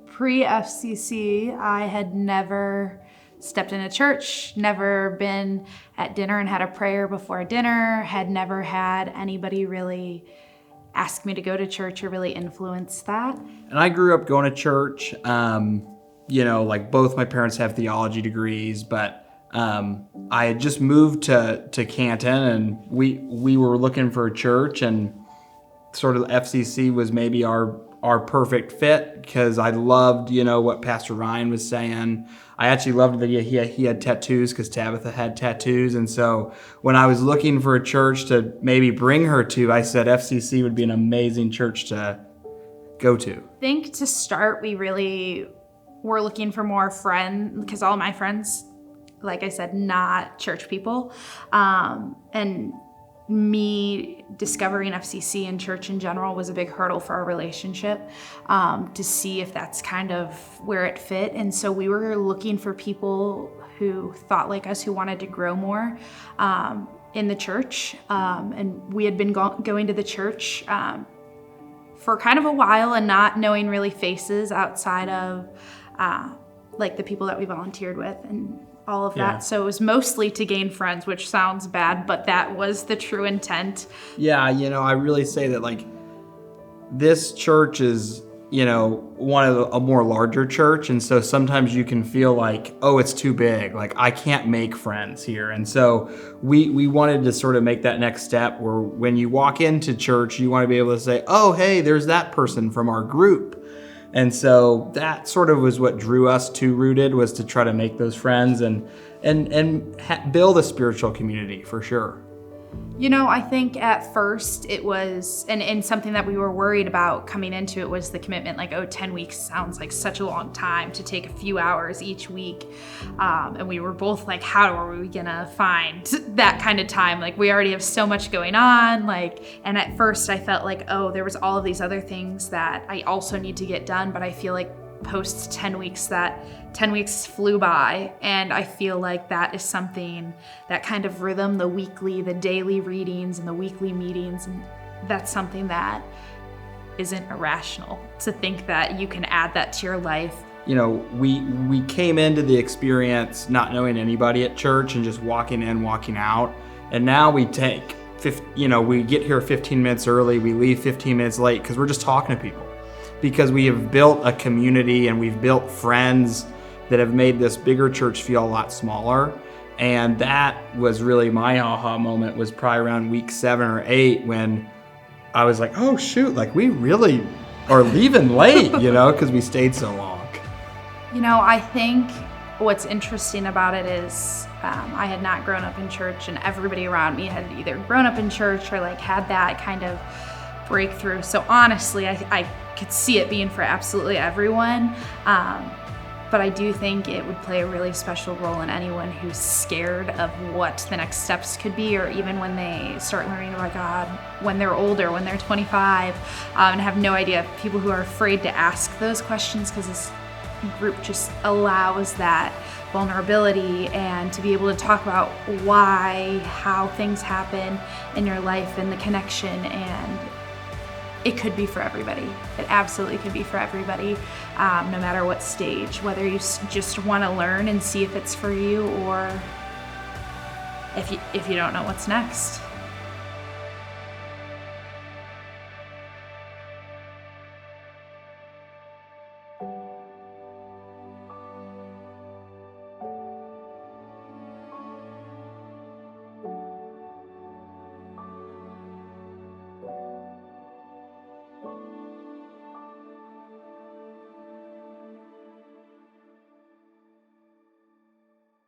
Pre-FCC, I had never stepped in a church, never been at dinner and had a prayer before dinner, had never had anybody really ask me to go to church or really influence that. And I grew up going to church. Like both my parents have theology degrees, but I had just moved to Canton, and we were looking for a church, and sort of FCC was maybe our perfect fit, because I loved, what Pastor Ryan was saying. I actually loved that he had tattoos, because Tabitha had tattoos. And so when I was looking for a church to maybe bring her to, I said FCC would be an amazing church to go to. I think to start, we really were looking for more friends, because all my friends, like I said, not church people. And me discovering FCC and church in general was a big hurdle for our relationship, to see if that's kind of where it fit. And so we were looking for people who thought like us, who wanted to grow more in the church. And we had been going to the church for kind of a while and not knowing really faces outside of like the people that we volunteered with and all of that. So it was mostly to gain friends, which sounds bad, but that was the true intent. Yeah, I really say that, like, this church is, one of a more larger church. And so sometimes you can feel like, oh, it's too big. Like, I can't make friends here. And so we wanted to sort of make that next step where when you walk into church, you want to be able to say, oh, hey, there's that person from our group. And so that sort of was what drew us to Rooted, was to try to make those friends and build a spiritual community, for sure. I think at first it was, and something that we were worried about coming into it was the commitment. Like, 10 weeks sounds like such a long time to take a few hours each week. And we were both like, how are we gonna find that kind of time? Like, we already have so much going on. And at first I felt like, oh, there was all of these other things that I also need to get done. But I feel like post 10 weeks, that 10 weeks flew by, and I feel like that is something, that kind of rhythm, the daily readings and the weekly meetings, and that's something that isn't irrational to think that you can add that to your life. We came into the experience not knowing anybody at church and just walking in, walking out, and now we take, we get here 15 minutes early, we leave 15 minutes late, because we're just talking to people. Because we have built a community and we've built friends that have made this bigger church feel a lot smaller. And that was really my aha moment, was probably around week 7 or 8, when I was like, oh shoot, like we really are leaving late, because we stayed so long. I think what's interesting about it is I had not grown up in church, and everybody around me had either grown up in church or like had that kind of breakthrough. So honestly, I could see it being for absolutely everyone. But I do think it would play a really special role in anyone who's scared of what the next steps could be, or even when they start learning about God, when they're older, when they're 25, and have no idea. People who are afraid to ask those questions, because this group just allows that vulnerability and to be able to talk about why, how things happen in your life and the connection. And it could be for everybody. It absolutely could be for everybody, no matter what stage, whether you just want to learn and see if it's for you, or if you don't know what's next.